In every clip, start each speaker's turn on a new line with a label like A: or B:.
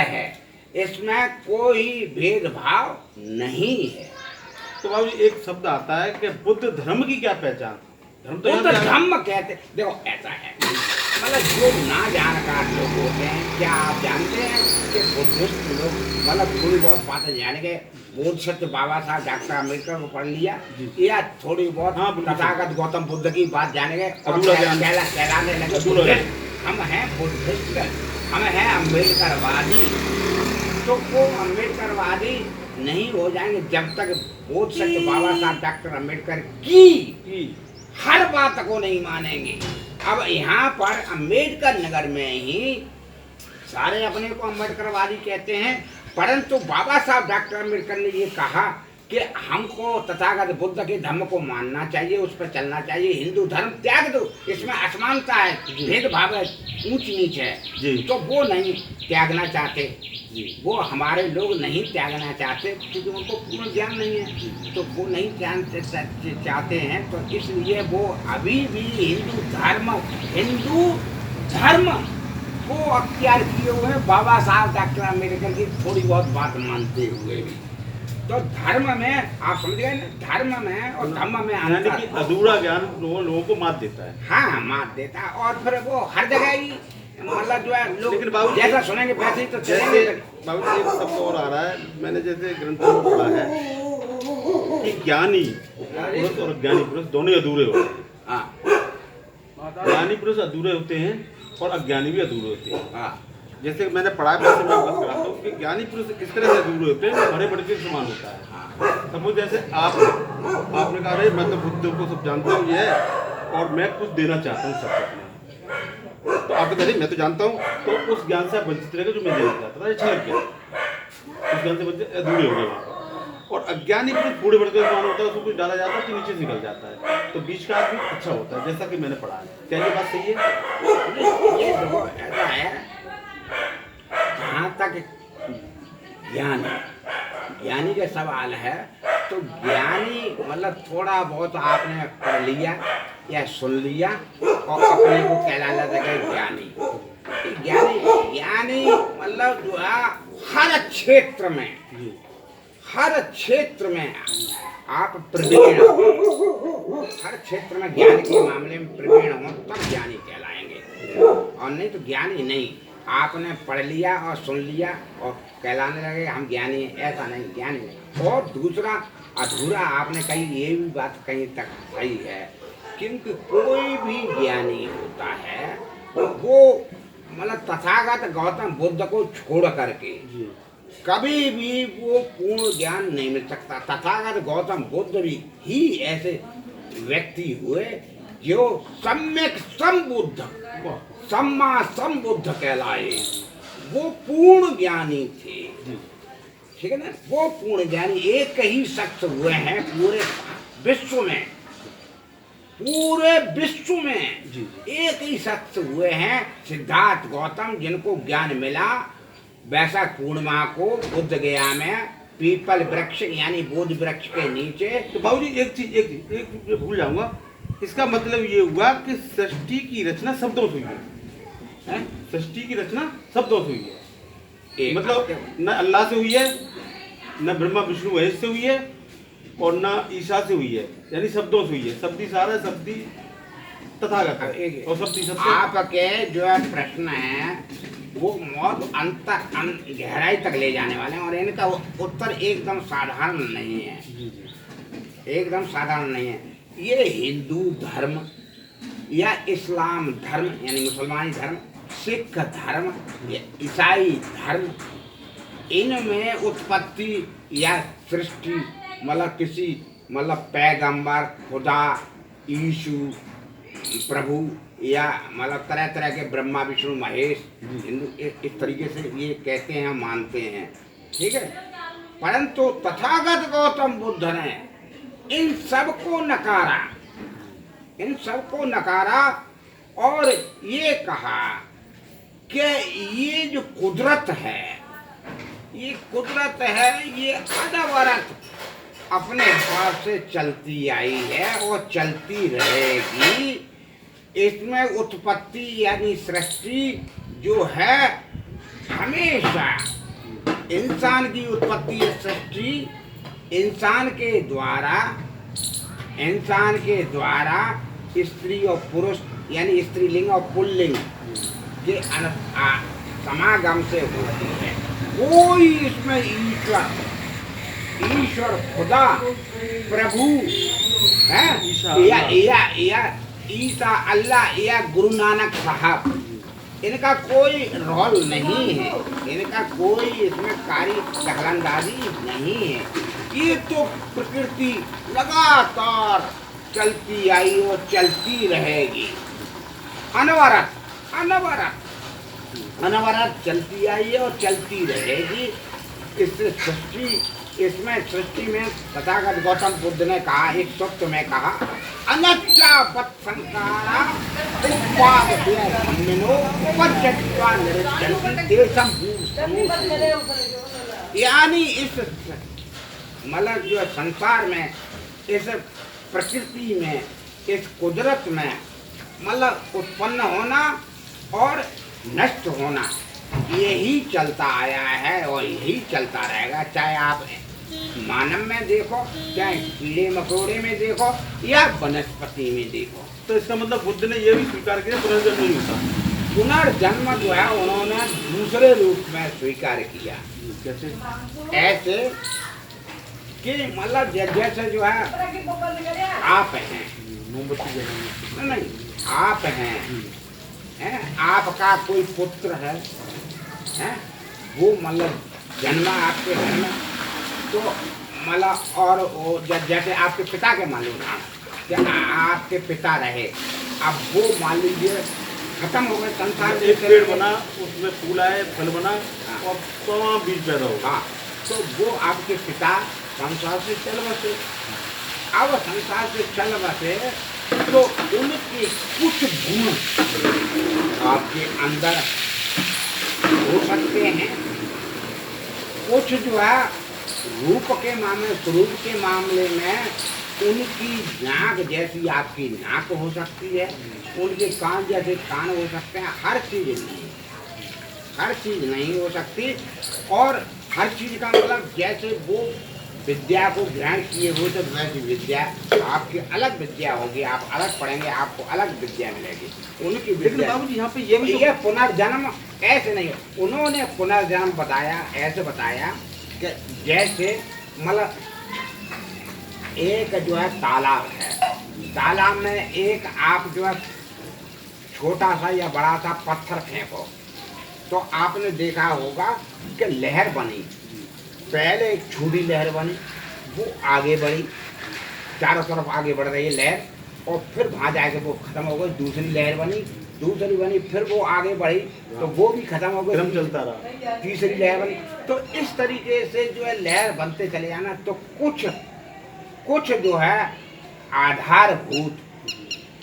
A: है, इसमें कोई भेदभाव नहीं है।
B: तो बाबू जी एक शब्द आता है कि बुद्ध धर्म की क्या पहचान? धर्म तो
A: बुद्ध
B: यहाँ पे
A: धर्म कहते, देखो ऐसा है, मतलब जो ना जानकार लोग होते हैं, क्या आप जानते हैं कि बुद्धिस्ट लोग मतलब थोड़ी बहुत बातें जानेंगे, बोधिसत्व बाबा साहब डॉक्टर अम्बेडकर को पढ़ लिया या थोड़ी बहुत
B: हाँ, बिल्कुल।
A: तथागत गौतम बुद्ध की बात जानेंगे और
B: अधूरा ज्ञान।
A: कहलाने लगे
B: अधूरा
A: बुद्धिस्ट। हम हैं बुद्धिस्ट, हम हैं अम्बेडकरवादी। तो वो अम्बेडकरवादी नहीं हो जाएंगे जब तक बोधिसत्व बाबा साहब डॉक्टर अम्बेडकर की हर बात को नहीं मानेंगे। अब यहाँ पर अम्बेडकर नगर में ही सारे अपने को अम्बेडकरवादी कहते हैं, परंतु बाबा साहब डॉक्टर अम्बेडकर ने ये कहा कि हमको तथागत बुद्ध के धर्म को मानना चाहिए, उस पर चलना चाहिए, हिंदू धर्म त्याग दो, इसमें असमानता है, भेदभाव है, ऊंच नीच है, तो वो नहीं त्यागना चाहते। वो हमारे लोग नहीं त्यागना चाहते क्योंकि उनको पूर्ण ज्ञान नहीं है, तो वो नहीं ज्ञान चाहते हैं, तो इसलिए वो अभी भी हिंदू धर्म को अख्तियार किए हुए हैं, बाबा साहब डॉक्टर अम्बेडकर की थोड़ी बहुत बात मानते हुए भी। तो धर्म में आप समझ गए ना, धर्म में और धर्म में
B: यानी कि अधूरा ज्ञान लोगों को मात देता है।
A: हाँ, मात देता है, और फिर वो हर जगह ही मतलब जो है लोग
B: लेकिन बाबू
A: जैसा सुनेंगे वैसे ही तो
B: जैसे बाबू जी एक शब्द और आ रहा है, मैंने जैसे ग्रंथों में पढ़ा है कि ज्ञानी पुरुष और अज्ञानी पुरुष दोनों अधूरे होते हैं।
A: हाँ,
B: ज्ञानी पुरुष अधूरे होते हैं और अज्ञानी भी अधूरे होते हैं।
A: हाँ,
B: जैसे मैंने पढ़ा है वैसे मैं बात कराता हूँ कि ज्ञानी पुरुष किस तरह से अधूरे होते हैं, बड़े बड़े के समान होता है। सपोज जैसे आपने कहा अरे मैं तो बुद्ध को सब जानता हूँ ये और मैं कुछ देना चाहता हूँ सबको, तो आप कहते हैं मैं तो जानता हूँ, तो उस ज्ञान से आप वंचित रहेगा जो मैं देना चाहता था, ये छलक गया, उस ज्ञान से वंचित अधूरे हो गए वहाँ पर। और अज्ञानी पुरुष बूढ़े बढ़कर समान होता है, उसको कुछ डाला जाता है तो नीचे से निकल जाता है, तो बीच का आदमी अच्छा होता है, जैसा कि मैंने पढ़ा है। क्या ये बात सही है?
A: ये देखो ऐसा है, जहाँ तक ज्ञानी का सवाल है, तो ज्ञानी मतलब थोड़ा बहुत आपने पढ़ लिया या सुन लिया और अपने को कहलाने लगे ज्ञानी। ज्ञानी मतलब जो है हर क्षेत्र में आप प्रवीण हो, हर क्षेत्र में ज्ञान के मामले में प्रवीण हो तब ज्ञानी कहलाएंगे, और नहीं तो ज्ञानी नहीं। आपने पढ़ लिया और सुन लिया और कहलाने लगे हम ज्ञानी हैं, ऐसा नहीं, ज्ञानी नहीं। और दूसरा अधूरा आपने कही, ये भी बात कहीं तक सही है, क्योंकि कोई भी ज्ञानी होता है वो मतलब तथागत गौतम बुद्ध को छोड़ करके कभी भी वो पूर्ण ज्ञान नहीं मिल सकता। तथागत गौतम बुद्ध भी ही ऐसे व्यक्ति हुए जो सम्यक संबुद्ध, सम्मा संबुद्ध कहलाए, वो पूर्ण ज्ञानी थे, ठीक है ना। वो पूर्ण ज्ञानी एक ही शख्स हुए हैं पूरे विश्व में एक ही शख्स हुए हैं, सिद्धार्थ गौतम, जिनको ज्ञान मिला वैशाख पूर्णिमा को बुद्ध गया में पीपल वृक्ष यानी बोधि वृक्ष के नीचे।
B: तो बाबू जी एक चीज भूल जाऊंगा, इसका मतलब ये हुआ कि सृष्टि की रचना शब्दों से हुई है, सृष्टि की रचना शब्दों से हुई है, मतलब न अल्लाह से हुई है, न ब्रह्मा विष्णु महेश से हुई है, और न ईसा से हुई है, यानी शब्दों से हुई है। शब्दी सारा शब्दी तथागत है और शब्दी सत्य।
A: आपके जो है प्रश्न है वो बहुत गहराई तक ले जाने वाले हैं, और इनका उत्तर एकदम साधारण नहीं है, एकदम साधारण नहीं है। ये हिंदू धर्म या इस्लाम धर्म यानी मुसलमानी धर्म, सिख धर्म या ईसाई धर्म, इनमें उत्पत्ति या सृष्टि मतलब किसी मतलब पैगंबर, खुदा, यीशु प्रभु या मतलब तरह तरह के ब्रह्मा विष्णु महेश, हिंदू इस तरीके से ये कहते हैं, मानते हैं, ठीक है। परंतु तथागत गौतम बुद्ध ने इन सबको नकारा और ये कहा कि ये जो कुदरत है, ये अनवरत अपने हिसाब से चलती आई है और चलती रहेगी। इसमें उत्पत्ति यानी सृष्टि जो है हमेशा इंसान की उत्पत्ति है सृष्टि, इंसान के द्वारा स्त्री और पुरुष यानी स्त्रीलिंग और पुल्लिंग के समागम से होती है। कोई इसमें ईश्वर खुदा प्रभु है या ईसा अल्लाह या गुरु नानक साहब, इनका कोई रोल नहीं है, इनका कोई इसमें कारी दखलंदाजी नहीं है। ये तो प्रकृति लगातार चलती आई और चलती रहेगी, अनवरत अनवरत अनवरत चलती आई और चलती रहेगी। इसमें सृष्टि में तथागत गौतम बुद्ध ने कहा, एक सूक्त में कहा, अनच्चा संसारा यानी इस मतलब जो संसार में, इस प्रकृति में, इस कुदरत में मतलब उत्पन्न होना और नष्ट होना यही चलता आया है और यही चलता रहेगा। चाहे आप मानव में देखो, चाहे कीड़े मकोड़े में देखो या वनस्पति में देखो।
B: तो इसका मतलब बुद्ध ने यह भी स्वीकार किया पुनर्जन्म नहीं होता।
A: पुनर्जन्म जो है उन्होंने दूसरे रूप में स्वीकार किया।
B: कैसे?
A: ऐसे कि मतलब जैसे जो है आप हैं,
B: मोमबत्ती
A: नहीं आप हैं, आपका कोई पुत्र है, वो मतलब जन्मा आपके घर में, तो मतलब और वो जैसे आपके पिता के मान लो आपके पिता रहे, अब वो मान लीजिए खत्म हो गए संसार से,
B: एक पेड़ बना, उसमें फूल आए, फल बना और तो बीज पैदा होगा।
A: हाँ, तो वो आपके पिता संसार से चल बसे। अब संसार से चल बसे तो उनके कुछ गुण आपके अंदर हो सकते हैं, कुछ जो है रूप के मामले, स्वरूप के मामले में उनकी नाक जैसी आपकी नाक हो सकती है, उनके कान जैसे कान हो सकते हैं। हर चीज़ नहीं हो सकती। और हर चीज़ का मतलब जैसे वो विद्या को ग्रहण किए हुए तो वैसी विद्या आपकी अलग विद्या होगी, आप अलग पढ़ेंगे, आपको अलग विद्या मिलेगी। उनकी विद्या
B: यहाँ पे
A: ये पुनर्जन्म ऐसे नहीं, उन्होंने पुनर्जन्म बताया, ऐसे बताया कि जैसे मतलब एक जो है तालाब है, तालाब में एक आप जो है छोटा सा या बड़ा सा पत्थर फेंको तो आपने देखा होगा कि लहर बनी। पहले एक छोटी लहर बनी, वो आगे बढ़ी, चारों तरफ आगे बढ़ रही है लहर, और फिर वहाँ जाके वो खत्म हो गई। दूसरी लहर बनी, दूसरी बनी, फिर वो आगे बढ़ी तो वो भी खत्म हो गई,
B: क्रम चलता रहा।
A: तीसरी लहर बनी। तो इस तरीके से जो है लहर बनते चले जाना। तो कुछ जो है आधारभूत,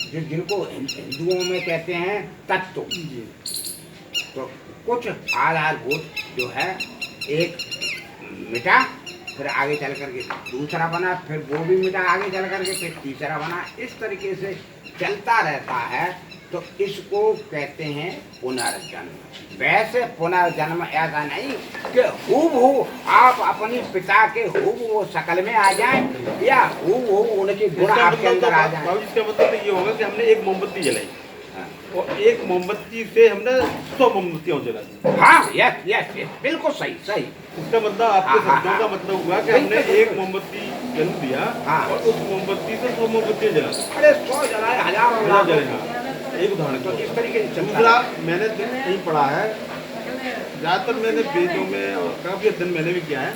A: जिनको हिंदुओं में कहते हैं तत्व, तो कुछ आधारभूत जो है एक मिटा, फिर आगे चल करके दूसरा बना, फिर वो भी मिटा, आगे चल करके फिर तीसरा बना। इस तरीके से चलता रहता है, तो इसको कहते हैं पुनर्जन्म। वैसे पुनर्जन्म ऐसा नहीं कि हूबहू आप अपनी पिता के हूबहू शक्ल में आ जाएं या हूबहू उनके गुण आपके अंदर आ जाएं।
B: इसका मतलब तो ये होगा कि हमने एक मोमबत्ती जलाई और एक मोमबत्ती से हमने 100 मोमबत्तियां जला दी।
A: हाँ, यस, बिल्कुल सही।
B: इसका मतलब आपके शब्दों का मतलब हुआ कि हमने एक मोमबत्ती जल दिया और उस मोमबत्ती से 100 मोमबत्तियां जला दी।
A: अरे 100 जलाए, हजार
B: जले। एक उदाहरण
A: तो इस तरीके से।
B: दूसरा मैंने नहीं पढ़ा है, ज़्यादातर मैंने वेदों में और काफ़ी अध्ययन मैंने भी किया है,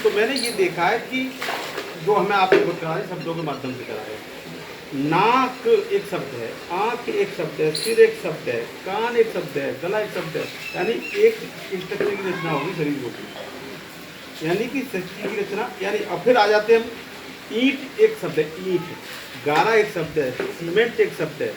B: तो मैंने ये देखा है कि जो हमें आपको बता रहे शब्दों के माध्यम से करा है, नाक एक शब्द है, आँख एक शब्द है, सिर एक शब्द है, कान एक शब्द है, गला एक शब्द है, यानी एक स्ट्रक्चर की रचना होगी शरीर को, यानी कि सृष्टि की रचना। यानी अब फिर आ जाते हैं हम, ईंट एक शब्द है, ईंट, गारा एक शब्द है, सीमेंट एक शब्द है।